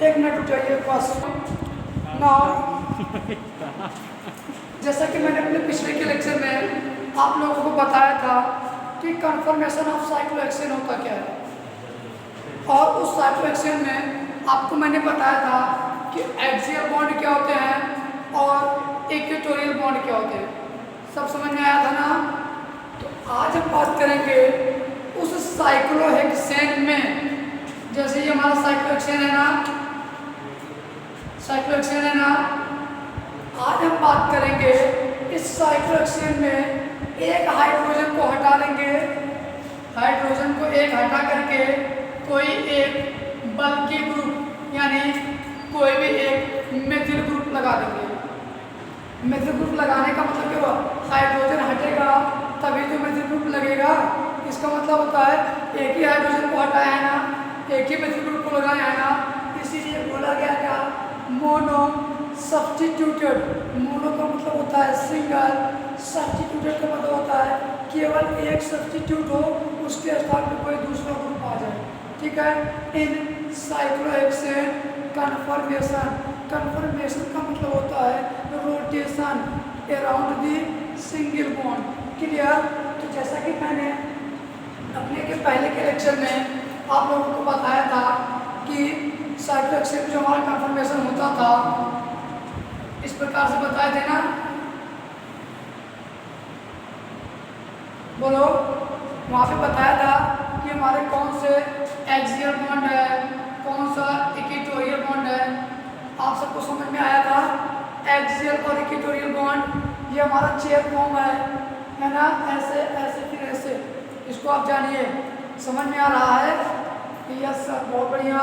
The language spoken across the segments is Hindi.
एक मिनट रुक जाइए बस। ना जैसा कि मैंने अपने पिछले के लेक्चर में आप लोगों को बताया था कि कन्फर्मेशन ऑफ साइक्लोहेक्सेन होता क्या है, और उस साइक्लोहेक्सेन में आपको मैंने बताया था कि एक्सियल बॉन्ड क्या होते हैं और इक्वेटोरियल बॉन्ड क्या होते हैं। सब समझ में आया था ना? तो आज हम बात करेंगे उस साइक्लोहेक्सेन में। जैसे ये हमारा साइक्लोहेक्सेन है ना, साइक्लोहेक्सेन है ना, आज हम बात करेंगे इस साइक्लोहेक्सेन में एक हाइड्रोजन को हटा देंगे, हाइड्रोजन को एक हटा करके कोई एक बल्कि ग्रुप यानी कोई भी एक मेथिल ग्रुप लगा देंगे। मेथिल ग्रुप लगाने का मतलब क्या हुआ? हाइड्रोजन हटेगा तभी तो मेथिल ग्रुप लगेगा। इसका मतलब होता है एक ही हाइड्रोजन को हटाया है ना, एक ही मेथिल ग्रुप को लगाया है ना, इसीलिए बोला गया क्या? Mono substituted. मोनो का मतलब होता है सिंगल, सब्स्टिट्यूटेड का मतलब होता है केवल एक सब्स्टिट्यूट हो, उसके स्थान पर कोई दूसरा ग्रुप आ जाए। ठीक है। इन साइक्लोहेक्सेन कन्फर्मेशन, कन्फर्मेशन का मतलब होता है rotation around the single bond. Clear? तो जैसा कि मैंने अपने के पहले के लेक्चर में आप लोगों को बताया था कि साइक्लोहेक्सेन में जो हमारा कन्फर्मेशन होता था इस प्रकार से बताए थे ना, बोलो। वहाँ पे बताया था कि हमारे कौन से एक्सियल बॉन्ड है, कौन सा इक्वेटोरियल बॉन्ड है। आप सबको समझ में आया था? एक्सियल और इक्वेटोरियल बॉन्ड ये हमारा चेयर फॉर्म है ना, ऐसे ऐसे फिर ऐसे। इसको आप जानिए। समझ में आ रहा है? यस सर, बहुत बढ़िया।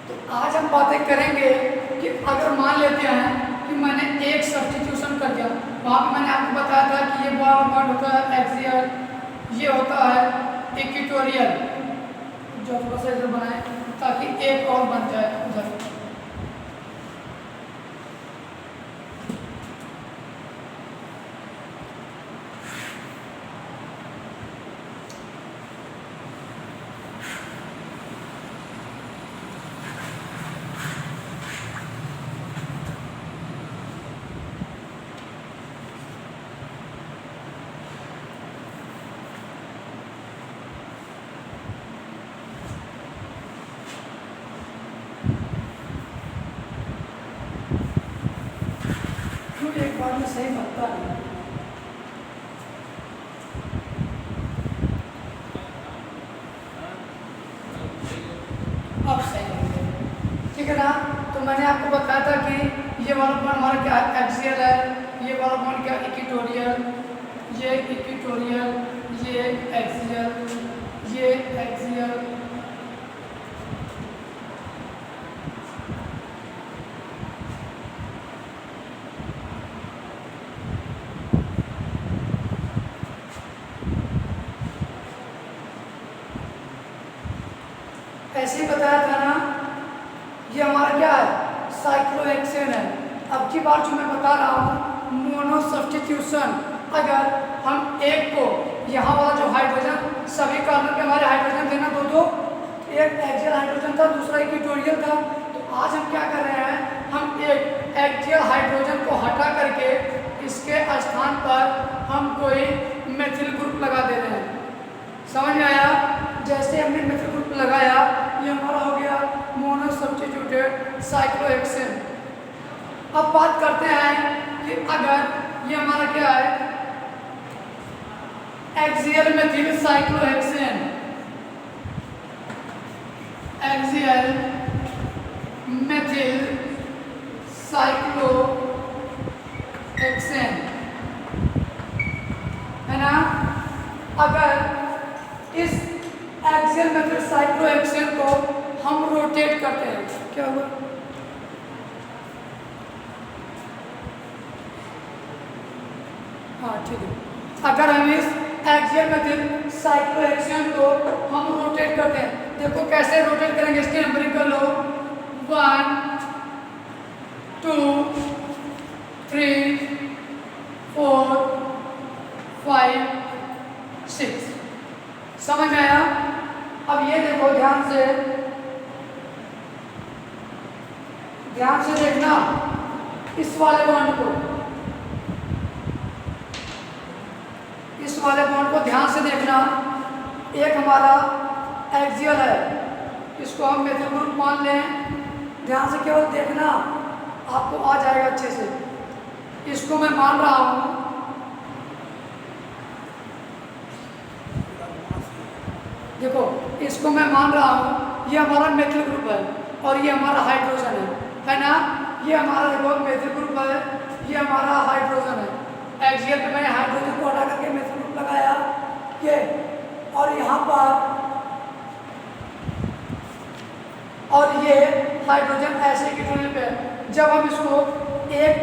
तो आज हम बातें करेंगे कि अगर मान लेते हैं कि मैंने एक सब्स्टिट्यूशन कर दिया, वहाँ पे मैंने आपको बताया था कि ये बॉन्ड होता है एक्सियल, ये होता है इक्वेटोरियल। जो थोड़ा सा इधर बनाए ताकि एक और बन जाए उधर। एक बार में सही बनता नहीं। अब सही बन गया। ठीक है ना? तो मैंने आपको बताया था कि ये वाला बॉन्ड हमारा क्या एक्सियल है, ये वाला बॉन्ड क्या इक्वेटोरियल, ये इक्वेटोरियल, ये एक्सियल, ये एक्सियल। ऐसे ही बताया था ना, ये हमारा क्या है? साइक्लोहेक्सेन है। अब की बार जो मैं बता रहा हूँ मोनो सब्स्टिट्यूशन। अगर हम एक को यहाँ वाला जो हाइड्रोजन, सभी कार्बन के हमारे हाइड्रोजन थे ना दो दो, एक एक्सियल हाइड्रोजन था, दूसरा इक्वेटोरियल था। तो आज हम क्या कर रहे हैं? हम एक एक्सियल हाइड्रोजन को हटा करके इसके स्थान पर हम कोई मेथिल ग्रुप लगा दे रहे हैं। समझ में आया? जैसे हमने मेथिल ग्रुप लगाया, ये हमारा हो गया मोनो सब्स्टिट्यूटेड साइक्लोहेक्सेन। अब बात करते हैं कि अगर ये हमारा क्या है? Axial methyl cyclohexane, axial methyl cyclohexane है ना। अगर इस एक्सियल मेथिल साइक्लोहेक्सेन को हम रोटेट करते हैं, क्या हुआ? हाँ ठीक है। अगर हम इस एक्सियल मेथिल साइक्लोहेक्सेन को हम रोटेट करते हैं, देखो कैसे रोटेट करेंगे, इसकी नंबरिंग कर लो। 1 2 3 4 5 6। समझ में आया? अब ये देखो ध्यान से देखना इस वाले बॉन्ड को ध्यान से देखना। एक हमारा एक्सियल है, इसको हम मेथिल ग्रुप मान लें। ध्यान से केवल देखना, आपको आ जाएगा अच्छे से। इसको मैं मान रहा हूँ, देखो इसको मैं मान रहा हूँ, ये हमारा मेथिल ग्रुप है और ये हमारा हाइड्रोजन है ना। ये हमारा देखो मेथिल ग्रुप है, ये हमारा हाइड्रोजन है। एक्सियल पे मैंने हाइड्रोजन को हटा करके मेथिल ग्रुप लगाया ये, और यहाँ पर और ये हाइड्रोजन ऐसे इलेक्ट्रॉन पे। जब हम इसको एक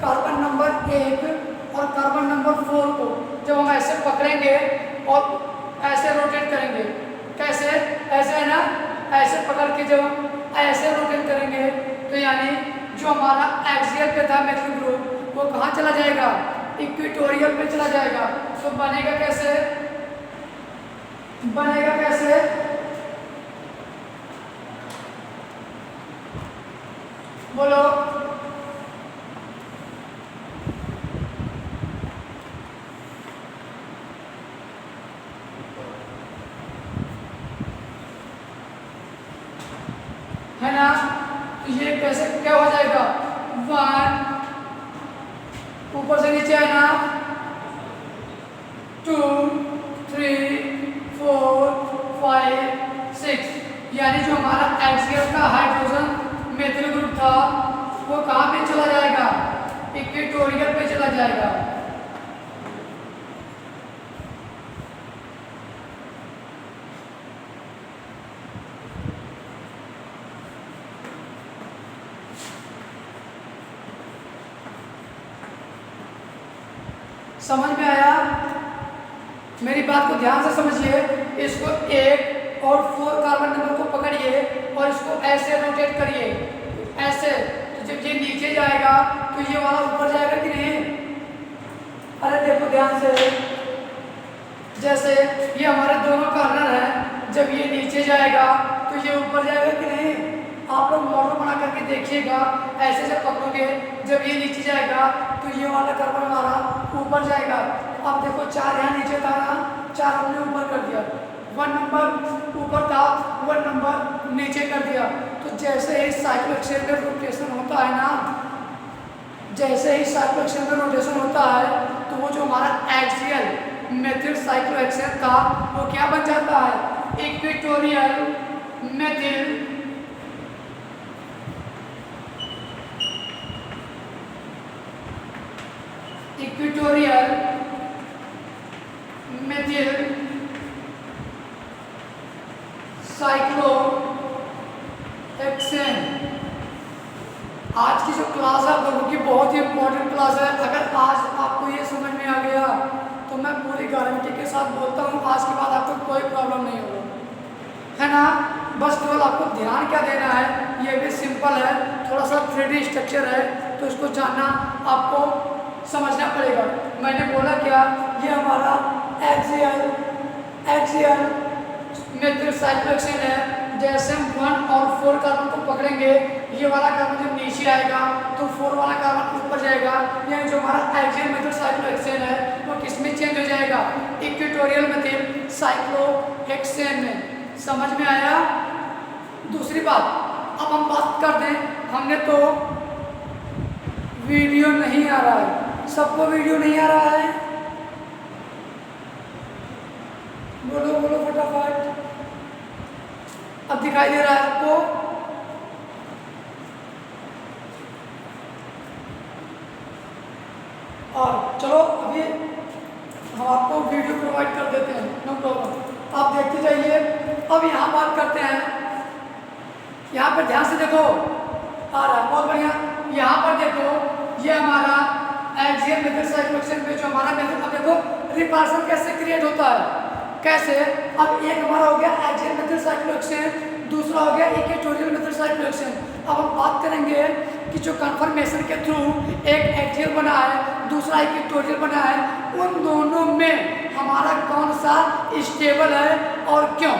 कार्बन नंबर 1 और कार्बन नंबर 4 को जब हम ऐसे पकड़ेंगे और ऐसे रोटेट करेंगे, कैसे? ऐसे है ना, ऐसे पकड़ के जब हम ऐसे रोटेट करेंगे तो यानी जो हमारा एक्सियल पे था मेथिल ग्रुप वो कहाँ चला जाएगा? इक्वेटोरियल पे चला जाएगा। तो बनेगा कैसे? बोलो। है ना, तो ये कैसे क्या हो जाएगा? 1 ऊपर से नीचे है ना, 2 3 4 5 6, यानी जो हमारा एक्सियल का हाइड्रोजन मेथिल ग्रुप था वो कहाँ पे चला जाएगा? इक्वेटोरियल पे चला जाएगा। समझ में आया? मेरी बात को ध्यान से समझिए। इसको 1 और 4 कार्बन नंबर को पकड़िए और इसको ऐसे रोटेट करिए, ऐसे। तो जब ये नीचे जाएगा तो ये वाला ऊपर जाएगा कि नहीं? अरे देखो ध्यान से, जैसे ये हमारे दोनों कार्बन है, जब ये नीचे जाएगा तो ये ऊपर जाएगा कि नहीं? आप लोग मॉडल बना करके देखिएगा। ऐसे जब पकड़ोगे, जब ये नीचे जाएगा तो ये वाला कार्बन हमारा ऊपर जाएगा। अब देखो 4 यहाँ नीचे था ना, 4 हमने ऊपर कर दिया। 1 नंबर ऊपर था, 1 नंबर नीचे कर दिया। तो जैसे ही साइक्लोहेक्सेन में रोटेशन होता है ना, जैसे ही साइक्लोहेक्सेन में रोटेशन होता है तो वो जो हमारा एक्सियल मेथिल साइक्लोहेक्सेन था वो क्या बन जाता है? Equatorial methyl cyclohexane. आज की जो क्लास है वो की बहुत ही इंपॉर्टेंट क्लास है। अगर आज आपको ये समझ में आ गया तो मैं पूरी गारंटी के साथ बोलता हूँ आज के बाद आपको कोई प्रॉब्लम नहीं होगा, है ना। बस केवल आपको ध्यान क्या देना है, ये भी सिंपल है, थोड़ा सा 3D स्ट्रक्चर है तो इसको जानना आपको समझना पड़ेगा। मैंने बोला क्या, ये हमारा एक्सियल मेथिल साइक्लोहेक्सेन है। जैसे हम 1 और 4 कार्बन को पकड़ेंगे, ये वाला कार्बन जब नीचे आएगा तो 4 वाला कार्बन ऊपर जाएगा, यानी जो हमारा एक्सियल मेथिल साइक्लोहेक्सेन है वो किस में चेंज हो जाएगा? इक्वेटोरियल मेथिल साइक्लोहेक्सेन में। समझ में आया? दूसरी बात, अब हम बात कर दें, हमने तो वीडियो नहीं आ रहा है, सबको वीडियो नहीं आ रहा है? बोलो बोलो फटाफट। अब दिखाई दे रहा है आपको? और चलो अभी हम आपको वीडियो प्रोवाइड कर देते हैं, नो प्रॉब्लम, आप देखते जाइए। अब यहाँ बात करते हैं, यहाँ पर ध्यान से देखो, आ रहा है बहुत बढ़िया। यहाँ पर देखो, ये हमारा एक्सियल मेथिल साइक्लोहेक्सेन में जो हमारा मेथिल, अब देखो रिपल्शन कैसे क्रिएट होता है, कैसे? अब एक हमारा हो गया एक्सियल मेथिल साइक्लोहेक्सेन, दूसरा हो गया इक्वेटोरियल मेथिल साइक्लोहेक्सेन। अब हम बात करेंगे कि जो कन्फर्मेशन के थ्रू एक एक्सियल बना है, दूसरा इक्वेटोरियल बना है, उन दोनों में हमारा कौन सा स्टेबल है और क्यों,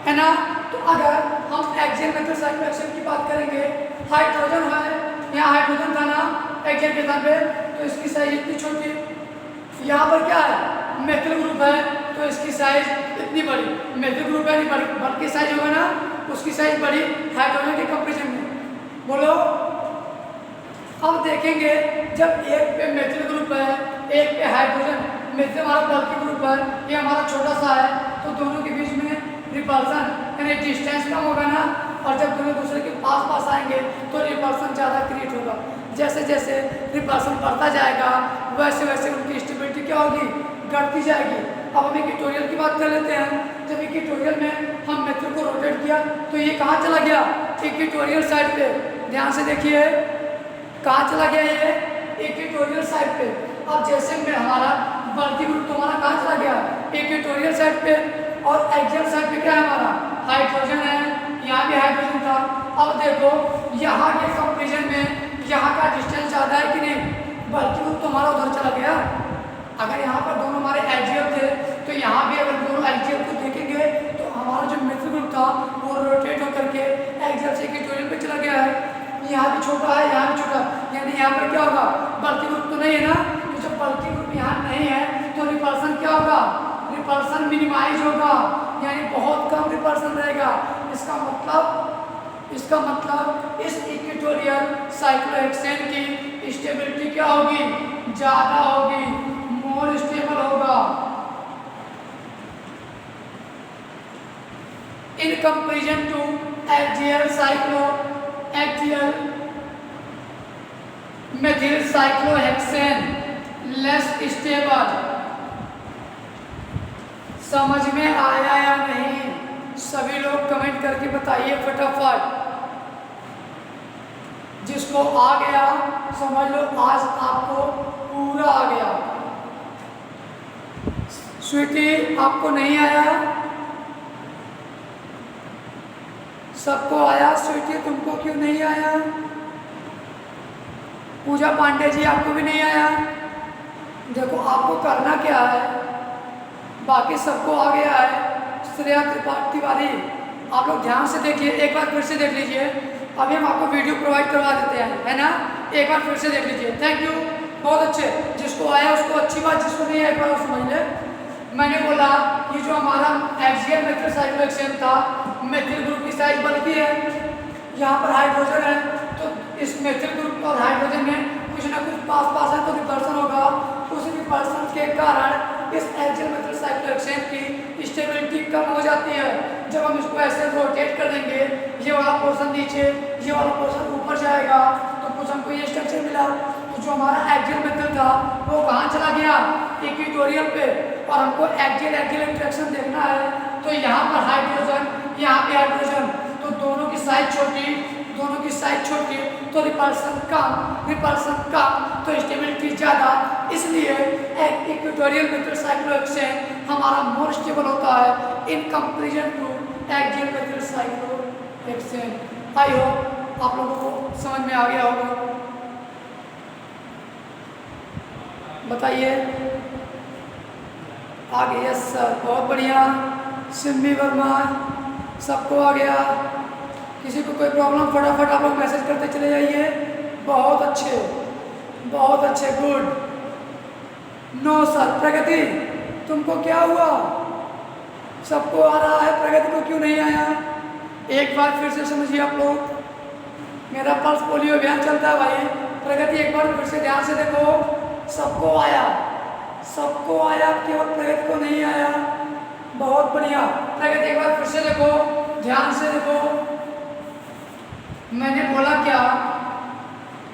है ना। तो अगर हम एक्सियल मेथड साइक्लोहेक्सेन की बात करेंगे, हाइड्रोजन है, यहाँ हाइड्रोजन था ना एक्सियल के स्थान पे, तो इसकी साइज इतनी छोटी। यहाँ पर क्या है, मेथिल ग्रुप है, तो इसकी साइज इतनी बड़ी। मेथिल ग्रुप है नहीं बल्कि साइज होगा ना, उसकी साइज बड़ी हाइड्रोजन के कंपेरिजन में। बोलो, अब देखेंगे जब एक पे मेथिल ग्रुप है, एक पे हाइड्रोजन, मेथिल हमारा बल्कि ग्रुप है, ये हमारा छोटा सा है, तो दोनों के बीच में रिपल्सन यानी डिस्टेंस कम होगा ना, और जब दोनों दूसरे के पास पास आएंगे तो रिपल्सन ज़्यादा क्रिएट होगा। जैसे जैसे रिपल्सन बढ़ता जाएगा वैसे वैसे उनकी स्टेबिलिटी क्या होगी, घटती जाएगी। अब हम इक्वेटोरियल की बात कर लेते हैं। जब इक्वेटोरियल में हम मेथिल को रोटेट किया तो ये कहाँ चला गया, इक्वेटोरियल साइड पे। ध्यान से देखिए कहाँ चला गया, ये इक्वेटोरियल साइड पे। अब जैसे में हमारा बल्कि ग्रुप तो हमारा कहाँ चला गया, इक्वेटोरियल साइड पे, और एक्सियल साइड पे क्या है हमारा, हाइड्रोजन है, यहाँ भी हाइड्रोजन था। अब देखो यहाँ के कंपेरिजन में यहाँ का डिस्टेंस ज़्यादा है कि नहीं, बल्कि ग्रुप तो हमारा उधर चला गया। अगर यहाँ पर दोनों हमारे एक्सियल थे तो यहाँ भी अगर दोनों एक्सियल को देखेंगे तो हमारा जो मेथिल ग्रुप था वो रोटेट होकर के एक्सियल से इक्वेटोरियल पे चला गया है। यहाँ भी छोटा है, यहाँ भी छोटा, यानी यहाँ पर क्या होगा, बल्कि ग्रुप तो नहीं है ना, तो जब बल्कि ग्रुप यहाँ नहीं है तो रिपल्सन क्या होगा, रिपल्सन मिनिमाइज होगा, यानी बहुत कम रिपल्सन रहेगा। इसका मतलब इस इक्वेटोरियल साइक्लोहेक्सेन की स्टेबिलिटी क्या होगी, ज़्यादा होगी, मोर स्टेबल होगा in comparison to axial methyl cyclohexane less stable. समझ में आया या नहीं, सभी लोग कमेंट करके बताइए फटाफट। जिसको आ गया समझ लो आज आपको पूरा आ गया। स्वीटी आपको नहीं आया, सबको आया, स्वीटी तुमको क्यों नहीं आया, पूजा पांडे जी आपको भी नहीं आया। देखो आपको करना क्या है, बाकी सबको आ गया है। श्रेया तिवारी आप लोग ध्यान से देखिए, एक बार फिर से देख लीजिए, अभी हम आपको वीडियो प्रोवाइड करवा देते हैं, है ना, एक बार फिर से देख लीजिए। थैंक यू, बहुत अच्छे, जिसको आया उसको अच्छी बात, जिसको नहीं आया एक बार समझ ले। मैंने बोला ये जो हमारा एक्सियल मेथिल साइक्लोहेक्सेन था, मेथिल ग्रुप की साइज बल्कि है, यहाँ पर हाइड्रोजन है, तो इस मेथिल ग्रुप और हाइड्रोजन में कुछ ना कुछ पास पास है तो रिपल्सन होगा। उस रिपल्सन के कारण इस एक्सियल मेथिल साइक्लोहेक्सेन की स्टेबिलिटी कम हो जाती है। जब हम इसको ऐसे रोटेट कर देंगे, ये वाला पोर्शन नीचे, ये वाला पोर्शन ऊपर जाएगा, तो कुछ हमको ये स्ट्रक्चर मिला। तो जो हमारा एक्सियल मेथिल था वो कहाँ चला गया, इक्वेटोरियल पे, और हमको एक्सियल इंटरेक्शन देखना है। तो यहाँ पर हाइड्रोजन, यहाँ पे हाइड्रोजन, तो दोनों की साइज छोटी, तो रिपल्सन कम, तो स्टेबिलिटी ज़्यादा। इसलिए इक्वेटोरियल मेथिल साइक्लोहेक्सेन हमारा मोर स्टेबल होता है in comparison to axial methyl cyclohexane. I hope आप लोगों को समझ में आ गया होगा। बताइए आगे। यस सर, बहुत बढ़िया। सिम्मी वर्मा, सबको आ गया। किसी को कोई प्रॉब्लम फटाफट आप लोग मैसेज करते चले जाइए। बहुत अच्छे, गुड। नो सर, प्रगति तुमको क्या हुआ, सबको आ रहा है, प्रगति को क्यों नहीं आया, एक बार फिर से समझिए आप लोग। मेरा पल्स पोलियो अभियान चलता है भाई। प्रगति एक बार फिर से ध्यान से देखो, सबको आया, केवल प्रगति को नहीं आया। बहुत बढ़िया, प्रगति एक बार फिर से देखो, ध्यान से देखो। मैंने बोला क्या,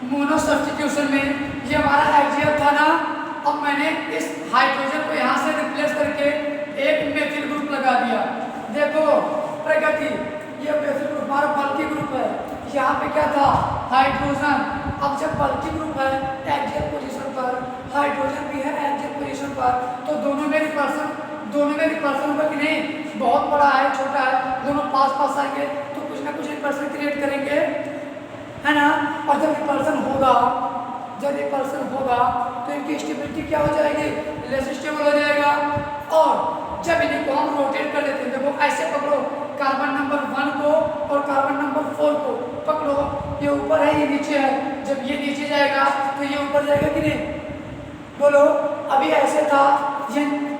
मोनो सब्स्टिट्यूशन में ये हमारा एक्सियल था ना, अब मैंने इस हाइड्रोजन को यहाँ से रिप्लेस करके एक मेथिल ग्रुप लगा दिया। देखो प्रगति, ये मेथिल ग्रुप हमारा बल्कि ग्रुप है, यहाँ पे क्या था, हाइड्रोजन। अब जब बल्कि ग्रुप है एक्सियल पोजीशन पर, हाइड्रोजन भी है एक्सियल पोजीशन पर, तो दोनों में रिपल्सन होगा कि नहीं, बहुत बड़ा है छोटा है, दोनों पास पास आएंगे तो कुछ ना कुछ रिपल्सन क्रिएट करेंगे, है ना। और जब रिपल्सन होगा तो इनकी स्टेबिलिटी क्या हो जाएगी, लेस स्टेबल हो जाएगा। और जब देखो ऐसे पकड़ो, कार्बन नंबर 1 को और कार्बन नंबर 4 को पकड़ो, ये ऊपर है ये नीचे है, जब ये नीचे जाएगा तो ये ऊपर जाएगा कि नहीं, बोलो। अभी ऐसे था,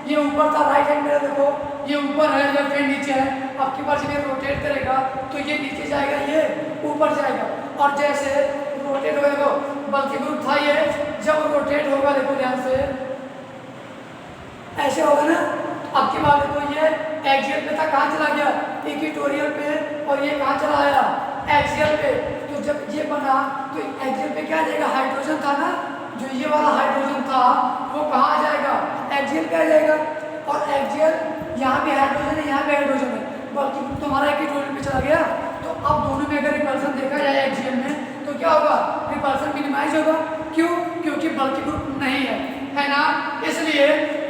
ये ऊपर था, राइट हैंड मेरा देखो ये ऊपर है, लेफ्ट हैंड नीचे है, आपके पास जब ये रोटेट करेगा तो ये नीचे जाएगा, ये ऊपर जाएगा। और जैसे रोटेट होगा, देखो बल्कि ग्रुप था ये, जब रोटेट होगा देखो ध्यान से ऐसे होगा ना, अब की बात देखो ये एक्सियल पे था, कहाँ चला गया, इक्वेटोरियल पे, और ये कहाँ चला आया, एक्सियल पे। तो जब ये बना तो एक्सियल पे क्या आ जाएगा, हाइड्रोजन था ना, जो ये वाला हाइड्रोजन था वो कहाँ आ जाएगा, एक्सियल पे आ जाएगा। और एक्सियल यहाँ भी हाइड्रोजन है, यहाँ भी हाइड्रोजन है, बल्कि तुम्हारा इक्वेटोरियल पे चला गया। तो अब दोनों में अगर रिपल्सन देखा जाए एक्सियल में तो क्या होगा, रिपल्सन मिनिमाइज होगा। क्यों, क्योंकि बल्कि ग्रुप नहीं है ना, इसलिए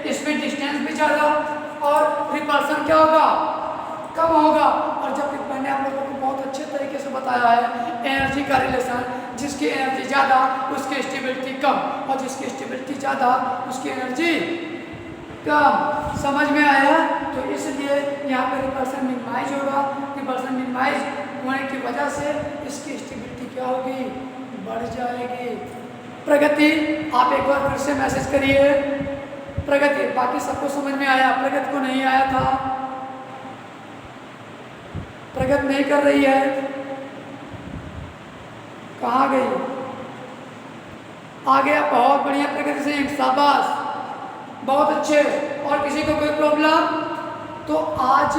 इसमें डिस्टेंस भी ज़्यादा और रिपल्सन क्या होगा, कम होगा। और जब मैंने आप लोगों को बहुत अच्छे तरीके से बताया है एनर्जी का रिलेशन, जिसकी एनर्जी ज़्यादा उसकी स्टेबिलिटी कम, और जिसकी स्टेबिलिटी ज़्यादा उसकी एनर्जी कम, समझ में आया। तो इसलिए यहाँ पे रिपल्सन मिनिमाइज होगा, रिपल्सन मिनिमाइज होने की वजह से इसकी स्टेबिलिटी क्या होगी, बढ़ जाएगी। प्रगति, आप एक बार फिर से मैसेज करिए प्रगति, बाकी सबको समझ में आया, प्रगति को नहीं आया था, प्रगति नहीं कर रही है, कहाँ गई, आ गया, बहुत बढ़िया प्रगति से, शाबाश, बहुत अच्छे। और किसी को कोई प्रॉब्लम, तो आज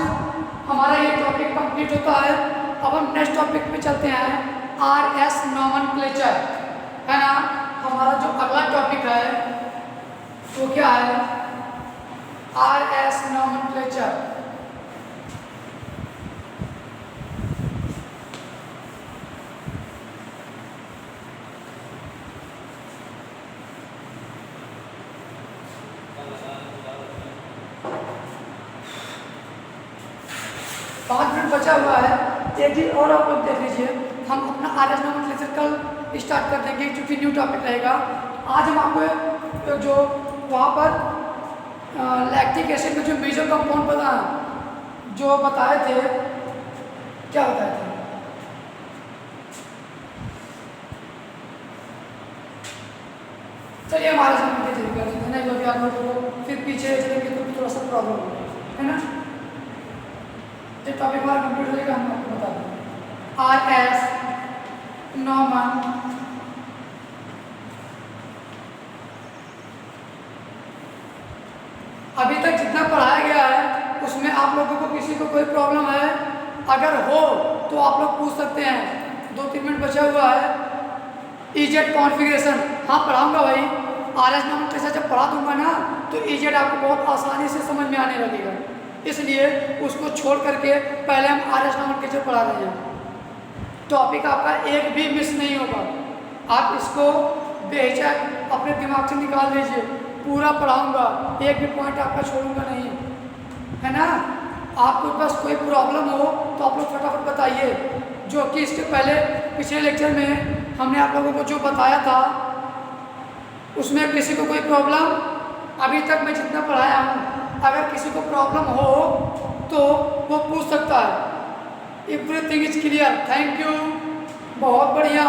हमारा ये टॉपिक कंप्लीट होता है। अब हम नेक्स्ट टॉपिक पे चलते हैं, RS नॉमेनक्लेचर, है ना। हमारा जो अगला टॉपिक है वो क्या है, RS नॉमेनक्लेचर। पाँच मिनट बचा हुआ है, एक चीज और आप लोग देख लीजिए, हम अपना RS नॉमेनक्लेचर कल स्टार्ट कर देंगे क्योंकि न्यू टॉपिक रहेगा। आज हम आपको जो वहाँ पर लैक्टिक एसिड में जो मेजर कंपाउंड बता जो बताए थे, क्या बताए थे, चलिए हमारे सामने कर देते हैं ना, जो भी आप लोगों को फिर पीछे चलेंगे तो थोड़ा सा प्रॉब्लम होगा, है ना। जब टॉपिक हमारा कंप्लीट हो जाएगा हम आपको बता देंगे। RS नॉमन अभी तक जितना पढ़ाया गया है उसमें आप लोगों को किसी को कोई प्रॉब्लम है, अगर हो तो आप लोग पूछ सकते हैं। 2-3 मिनट बचा हुआ है। EZ कॉन्फ़िगरेशन, हाँ पढ़ाऊंगा भाई, RS नॉमेनक्लेचर जब पढ़ा दूंगा ना तो EZ आपको बहुत आसानी से समझ में आने लगेगा, इसलिए उसको छोड़ करके पहले हम RS नॉमेनक्लेचर पढ़ा रहे हैं। टॉपिक आपका एक भी मिस नहीं होगा, आप इसको बेहिचक अपने दिमाग से निकाल लीजिए, पूरा पढ़ाऊंगा, एक भी पॉइंट आपका छोड़ूंगा नहीं, है ना। आपको बस कोई प्रॉब्लम हो तो आप लोग फटाफट बताइए, जो कि इसके पहले पिछले लेक्चर में हमने आप लोगों को जो बताया था उसमें किसी को कोई प्रॉब्लम, अभी तक मैं जितना पढ़ाया हूँ, अगर किसी को प्रॉब्लम हो तो वो पूछ सकता है। Everything is clear, thank you, बहुत बढ़िया।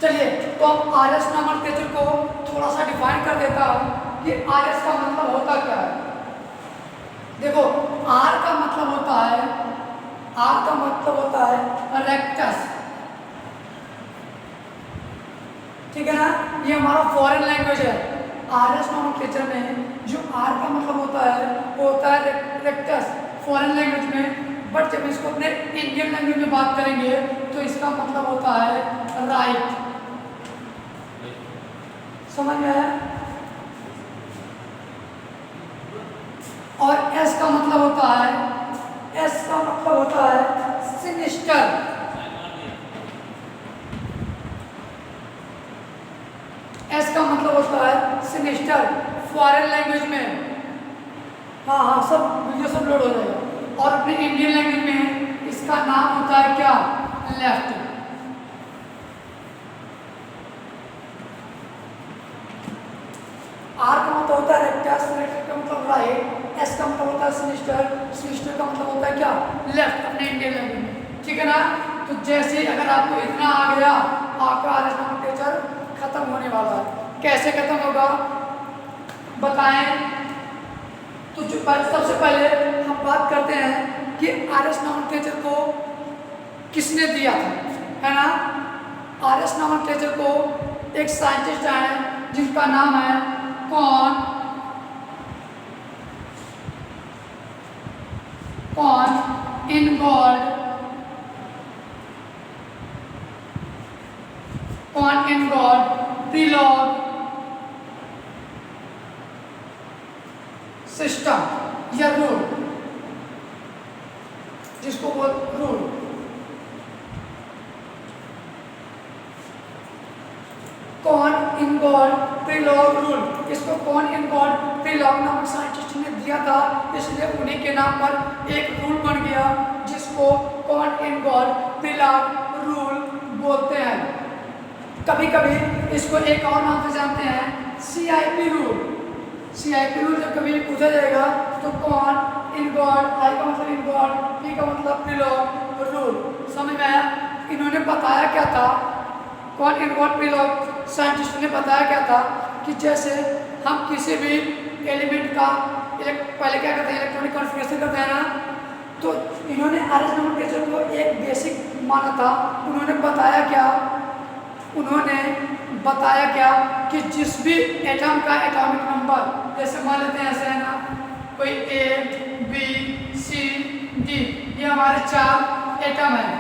चलिए तो हम RS नॉमेनक्लेचर को थोड़ा सा डिफाइन कर देता हूँ कि RS का मतलब होता क्या है। देखो R का मतलब होता है रेक्टस, ठीक है ना, ये हमारा फॉरेन लैंग्वेज है। RS नॉमेनक्लेचर में जो R का मतलब होता है वो होता है रेक्टस फॉरेन लैंग्वेज में, बट जब इसको अपने इंडियन लैंग्वेज में बात करेंगे तो इसका मतलब होता है राइट। समझ में आया। और S का मतलब होता है सिनिस्टर। S का मतलब होता है सिनिस्टर फॉरेन लैंग्वेज में। हाँ सब वीडियो सब लोड हो जाएगा। और अपने इंडियन लैंग्वेज में इसका नाम होता है क्या, लेफ्ट। R का मतलब होता है डैश सिलेक्टेड का मतलब राइट, एस का मतलब होता है सिनिस्टर, सिनिस्टर का मतलब होता है क्या, लेफ्ट, अपने इंडियन लैंग्वेज में, ठीक है ना। तो जैसे अगर आपको इतना आ गया, आपका आरएस नोमेनक्लेचर खत्म होने वाला है। कैसे खत्म होगा बताएं। तो जो सबसे पहले हम बात करते हैं कि आरएस नोमेनक्लेचर को किसने दिया था, है ना। आरएस नोमेनक्लेचर को एक साइंटिस्ट है जिनका नाम है कॉन इनगोल्ड प्रीलॉग सिस्टम या रूल, जिसको बोल रूल, कॉन इनगोल्ड प्रीलॉग रूल। इसको कॉन इनगोल्ड प्रीलॉग नामक साइंटिस्ट ने दिया था, इसलिए उन्हीं के नाम पर एक रूल बन गया जिसको कॉन इनगोल्ड प्रीलॉग रूल बोलते हैं। कभी कभी इसको एक और नाम से जानते हैं, CIP रूल। CIP रूल जब कभी पूछा जाएगा तो कॉन इनगोल्ड, आई का मतलब इनगोल्ड, पी का मतलब प्रीलॉग रूल, समझ में आया। इन्होंने बताया क्या था, कॉन इनगोल्ड प्रीलॉग साइंटिस्ट ने बताया क्या था कि जैसे हम किसी भी एलिमेंट का पहले क्या करते हैं, इलेक्ट्रॉनिक कॉन्फ़िगरेशन करते हैं ना, तो इन्होंने आरएस नोमेनक्लेचर को एक बेसिक माना था। उन्होंने बताया क्या कि जिस भी एटम का एटॉमिक नंबर, जैसे मान लेते हैं ऐसे है ना, कोई A, B, C, D, ये हमारे 4 एटम है,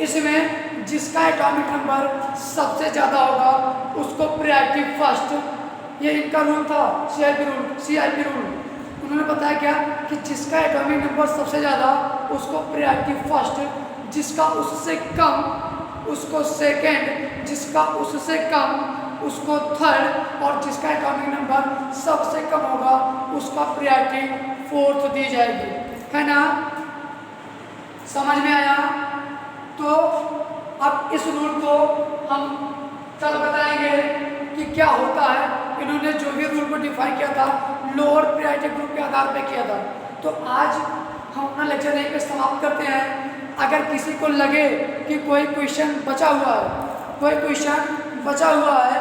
इसमें जिसका एटॉमिक नंबर सबसे ज़्यादा होगा उसको प्रायोरिटी फर्स्ट, ये इनका रूल था, CIP रूल। उन्होंने बताया क्या कि जिसका एटॉमिक नंबर सबसे ज़्यादा उसको प्रायोरिटी फर्स्ट, जिसका उससे कम उसको सेकंड, जिसका उससे कम उसको थर्ड, और जिसका एटॉमिक नंबर सबसे कम होगा उसका प्रायोरिटी फोर्थ दी जाएगी, है ना। समझ में आया। तो अब इस रूल को हम कल बताएंगे कि क्या होता है। इन्होंने जो भी रूल को डिफाइन किया था लोअर प्रायोरिटी ग्रुप के आधार पर किया था। तो आज हम अपना लेक्चर यहीं पे समाप्त करते हैं। अगर किसी को लगे कि कोई क्वेश्चन बचा हुआ है